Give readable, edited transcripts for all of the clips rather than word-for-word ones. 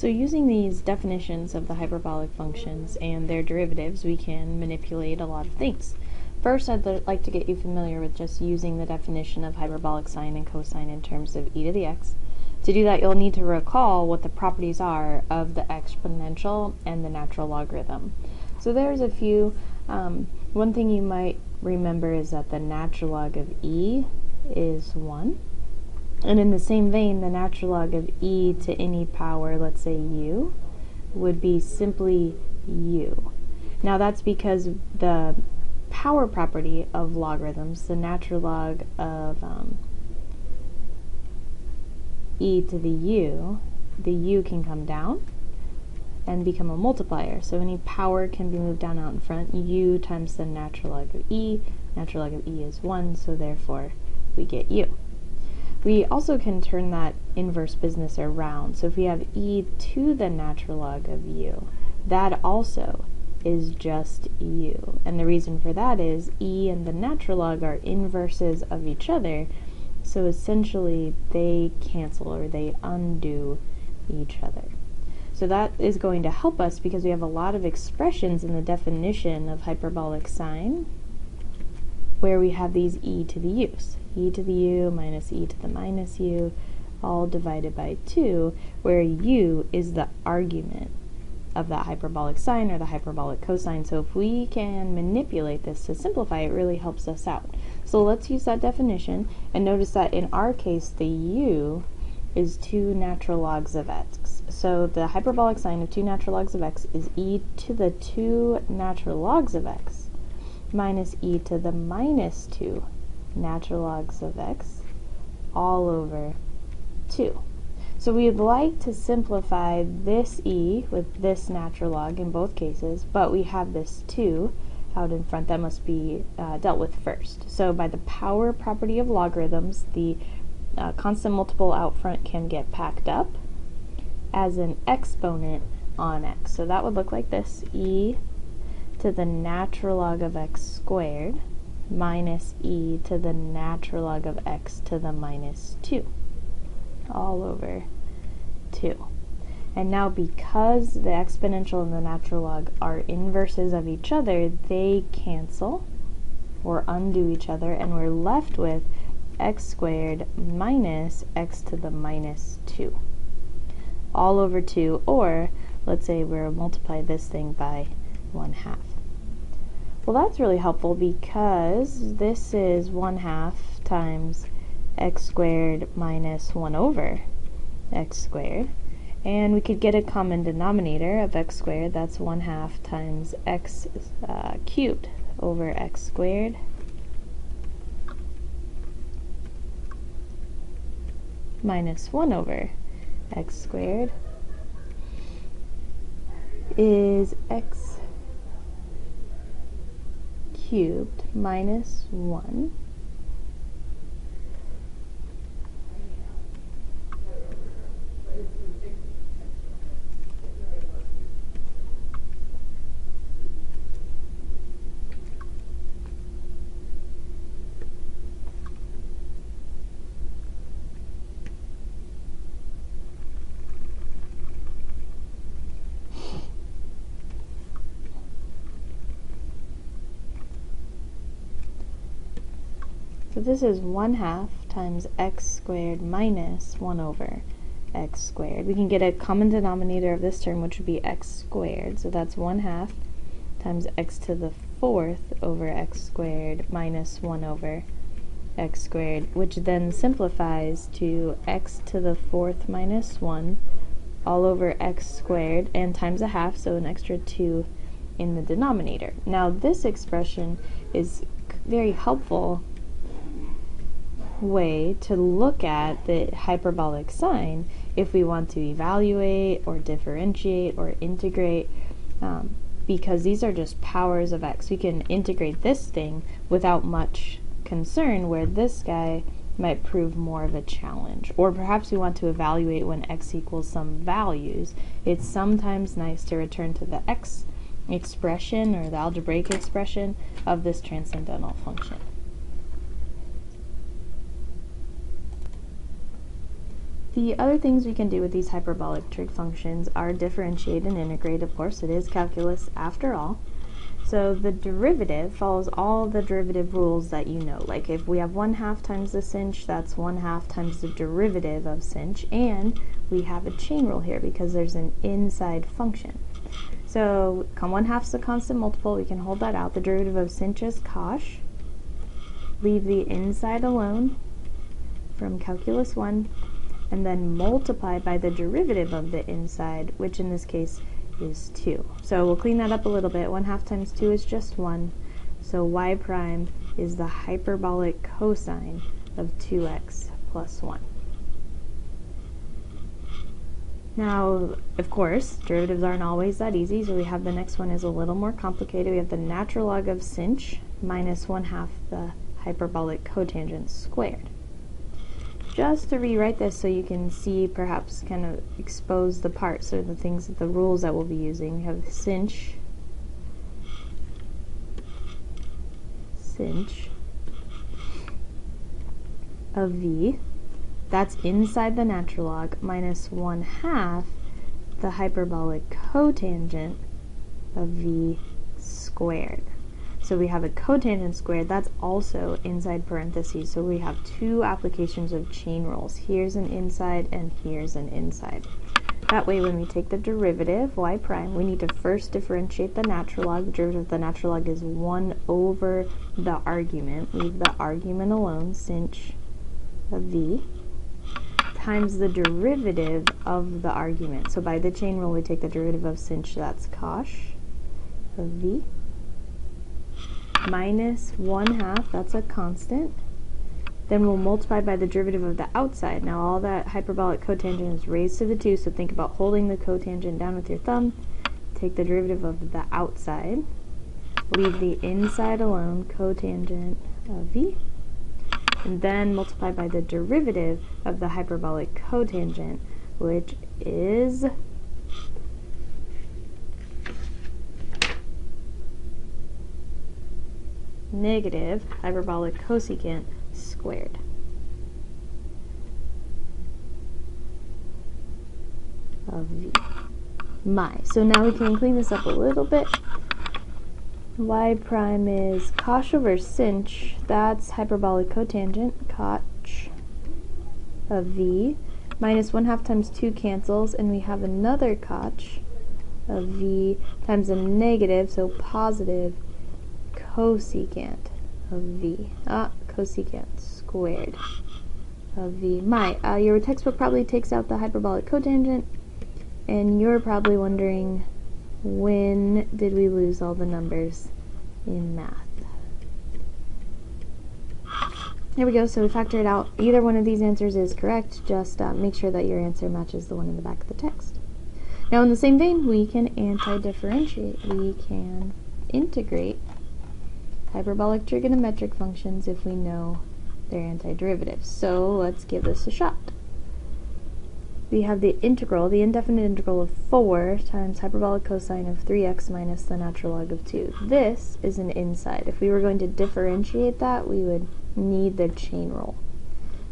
So using these definitions of the hyperbolic functions and their derivatives, we can manipulate a lot of things. First, I'd like to get you familiar with just using the definition of hyperbolic sine and cosine in terms of e to the x. To do that, you'll need to recall what the properties are of the exponential and the natural logarithm. So there's a few. One thing you might remember is that the natural log of e is 1. And in the same vein, the natural log of e to any power, let's say u, would be simply u. Now that's because the power property of logarithms, the natural log of e to the u can come down and become a multiplier. So any power can be moved down out in front. U times the natural log of e. Natural log of e is 1, so therefore we get u. We also can turn that inverse business around. So if we have e to the natural log of u, that also is just u. And the reason for that is e and the natural log are inverses of each other, so essentially they cancel or they undo each other. So that is going to help us because we have a lot of expressions in the definition of hyperbolic sine where we have these e to the u's. E to the u minus e to the minus u, all divided by 2, where u is the argument of that hyperbolic sine or the hyperbolic cosine. So if we can manipulate this to simplify, it really helps us out. So let's use that definition, and notice that in our case, the u is 2 natural logs of x. So the hyperbolic sine of 2 natural logs of x is e to the 2 natural logs of x minus e to the minus 2 natural logs of x all over 2. So we'd like to simplify this e with this natural log in both cases, but we have this 2 out in front that must be dealt with first. So by the power property of logarithms, the constant multiple out front can get packed up as an exponent on x. So that would look like this: e to the natural log of x squared minus e to the natural log of x to the minus 2 all over 2. And now because the exponential and the natural log are inverses of each other, they cancel or undo each other, and we're left with x squared minus x to the minus 2 all over 2, or let's say we'll multiply this thing by 1/2. Well, that's really helpful because this is 1/2 times x squared minus 1 over x squared, and we could get a common denominator of x squared. That's 1/2 times x cubed over x squared minus 1 over x squared is x cubed minus 1 So this is 1/2 times x squared minus 1 over x squared. We can get a common denominator of this term, which would be x squared. So that's 1/2 times x to the 4th over x squared minus 1 over x squared, which then simplifies to x to the 4th minus 1 all over x squared and times 1/2, so an extra 2 in the denominator. Now this expression is very helpful way to look at the hyperbolic sine if we want to evaluate or differentiate or integrate, because these are just powers of x. We can integrate this thing without much concern, where this guy might prove more of a challenge. Or perhaps we want to evaluate when x equals some values. It's sometimes nice to return to the x expression or the algebraic expression of this transcendental function. The other things we can do with these hyperbolic trig functions are differentiate and integrate. Of course, it is calculus after all. So the derivative follows all the derivative rules that you know. Like if we have 1/2 times the sinh, that's 1/2 times the derivative of sinh, and we have a chain rule here because there's an inside function. So 1/2 is a constant multiple, we can hold that out. The derivative of sinh is cosh. Leave the inside alone from calculus 1, and then multiply by the derivative of the inside, which in this case is 2. So we'll clean that up a little bit. 1/2 times 2 is just 1. So y prime is the hyperbolic cosine of 2x plus 1. Now, of course, derivatives aren't always that easy, so we have the next one is a little more complicated. We have the natural log of sinh minus 1/2 the hyperbolic cotangent squared. Just to rewrite this so you can see, perhaps kind of expose the parts or the things, the rules that we'll be using. We have sinh of v, that's inside the natural log, minus 1/2 the hyperbolic cotangent of v squared. So we have a cotangent squared, that's also inside parentheses, so we have two applications of chain rules. Here's an inside and here's an inside. That way when we take the derivative, y prime, we need to first differentiate the natural log. The derivative of the natural log is 1 over the argument. Leave the argument alone, sinh of v, times the derivative of the argument. So by the chain rule, we take the derivative of sinh, that's cosh of v, minus 1/2, that's a constant. Then we'll multiply by the derivative of the outside. Now all that hyperbolic cotangent is raised to the 2, so think about holding the cotangent down with your thumb. Take the derivative of the outside. Leave the inside alone, cotangent of v. And then multiply by the derivative of the hyperbolic cotangent, which is negative hyperbolic cosecant squared of v. So now we can clean this up a little bit. Y prime is cosh over sinh, that's hyperbolic cotangent, cosh of v, minus 1/2 times 2 cancels, and we have another cosh of v times a negative, so positive cosecant of v, cosecant squared of v. Your textbook probably takes out the hyperbolic cotangent, and you're probably wondering, when did we lose all the numbers in math? There we go, so we factor it out. Either one of these answers is correct, just make sure that your answer matches the one in the back of the text. Now in the same vein, we can anti-differentiate. We can integrate hyperbolic trigonometric functions if we know their antiderivatives. So let's give this a shot. We have the integral, the indefinite integral of 4 times hyperbolic cosine of 3x minus the natural log of 2. This is an inside. If we were going to differentiate that, we would need the chain rule.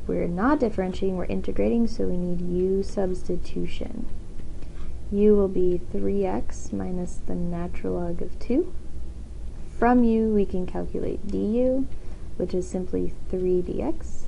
We're not differentiating, we're integrating, so we need u substitution. U will be 3x minus the natural log of 2. From u, we can calculate du, which is simply 3 dx.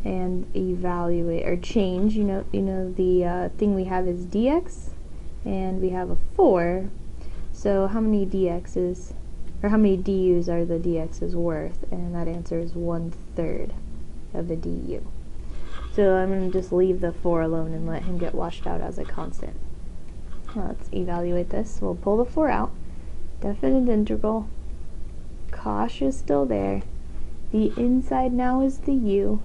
And evaluate, or change, you know the thing we have is dx, and we have a 4. So how many dx's, or how many du's are the dx's worth? And that answer is 1/3 of a du. So I'm going to just leave the 4 alone and let him get washed out as a constant. Let's evaluate this. We'll pull the 4 out. Definite integral. Cosh is still there. The inside now is the u,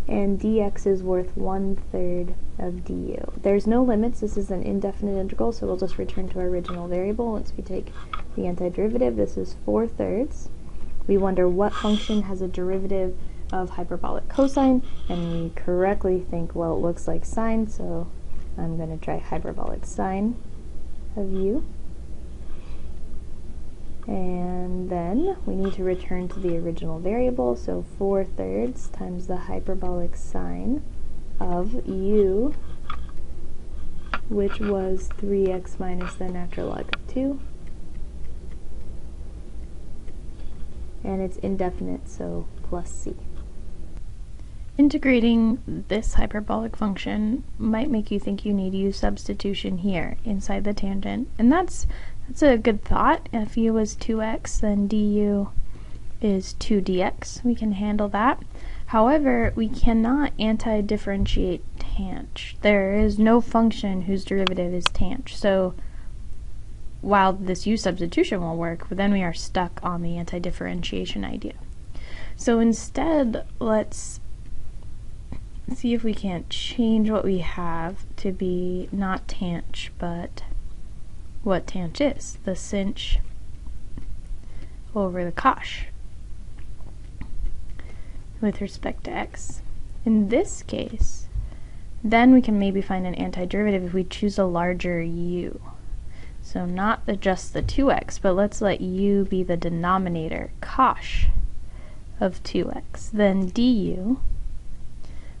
and dx is worth 1/3 of du. There's no limits. This is an indefinite integral, so we'll just return to our original variable once we take the antiderivative. This is 4/3. We wonder what function has a derivative of hyperbolic cosine, and we correctly think, well, it looks like sine, so I'm going to try hyperbolic sine of u. And then we need to return to the original variable, so 4/3 times the hyperbolic sine of u, which was 3x minus the natural log of 2. And it's indefinite, so plus c. Integrating this hyperbolic function might make you think you need u substitution here inside the tangent, and that's a good thought. If u was 2x, then du is 2dx. We can handle that. However, we cannot anti-differentiate tangent. There is no function whose derivative is tangent. So while this u substitution will work, then we are stuck on the anti-differentiation idea. So instead, let's see if we can't change what we have to be not tangent, but what tangent is, the sinh over the cosh with respect to x. In this case, then we can maybe find an antiderivative if we choose a larger u. So not just the 2x, but let's let u be the denominator, cosh of 2x. Then du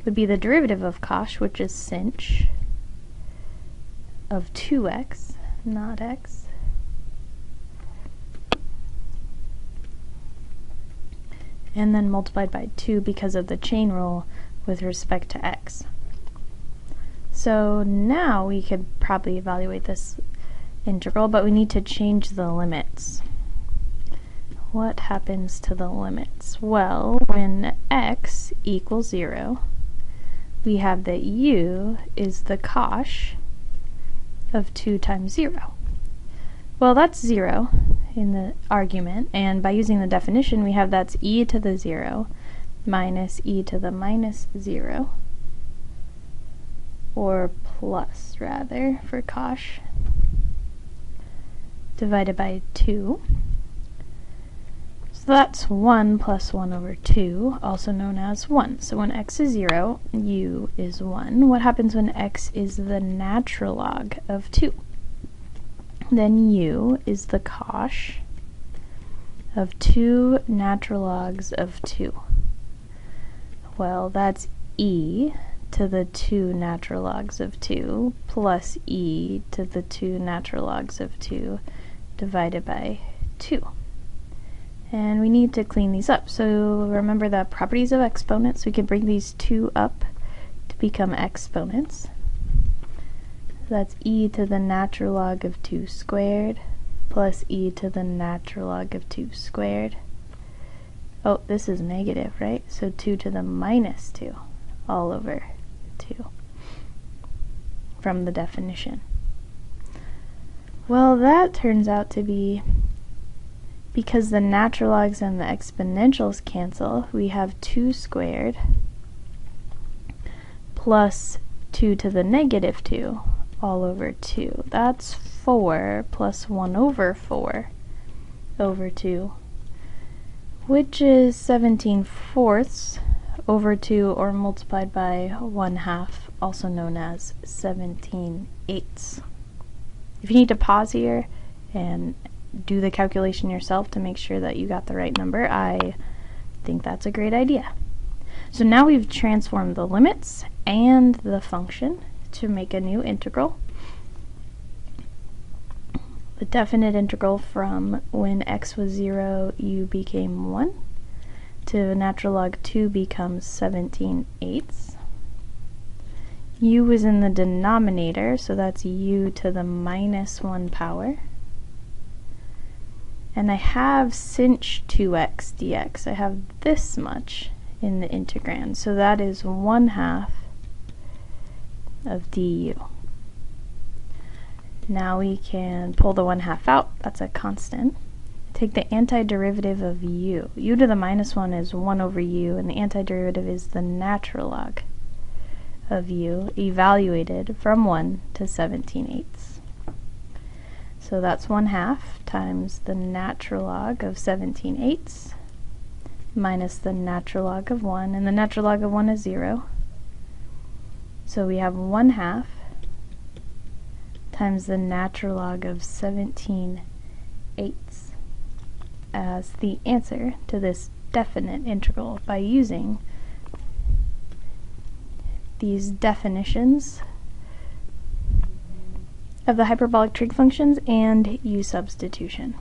would be the derivative of cosh, which is sinh of 2x, not x, and then multiplied by 2 because of the chain rule with respect to x. So now we could probably evaluate this integral, but we need to change the limits. What happens to the limits? Well, when x equals 0, we have that u is the cosh of 2 times 0. Well, that's 0 in the argument, and by using the definition, we have that's e to the 0 minus e to the minus 0, or plus, rather, for cosh, divided by 2. So that's 1 plus 1 over 2, also known as 1. So when x is 0, u is 1. What happens when x is the natural log of 2? Then u is the cosh of 2 natural logs of 2. Well, that's e to the 2 natural logs of 2 plus e to the 2 natural logs of 2 divided by 2. And we need to clean these up. So remember the properties of exponents. We can bring these 2 up to become exponents. That's e to the natural log of 2 squared plus e to the natural log of 2 squared. Oh, this is negative, right? So 2 to the minus 2 all over 2 from the definition. Well, that turns out to be, because the natural logs and the exponentials cancel, we have 2 squared plus 2 to the negative 2 all over 2. That's 4 plus 1 over 4 over 2, which is 17/4 over 2, or multiplied by 1/2, also known as 17/8. If you need to pause here and do the calculation yourself to make sure that you got the right number, I think that's a great idea. So now we've transformed the limits and the function to make a new integral. The definite integral from when x was 0, u became 1, to natural log 2 becomes 17/8. U is in the denominator, so that's u to the minus 1 power. And I have sinh 2x dx. I have this much in the integrand, so that is 1/2 of du. Now we can pull the 1/2 out. That's a constant. Take the antiderivative of u. U to the minus 1 is 1 over u, and the antiderivative is the natural log of u, evaluated from 1 to 17/8. So that's 1/2 times the natural log of 17/8 minus the natural log of 1, and the natural log of 1 is 0. So we have 1/2 times the natural log of 17/8 as the answer to this definite integral by using these definitions of the hyperbolic trig functions and use substitution.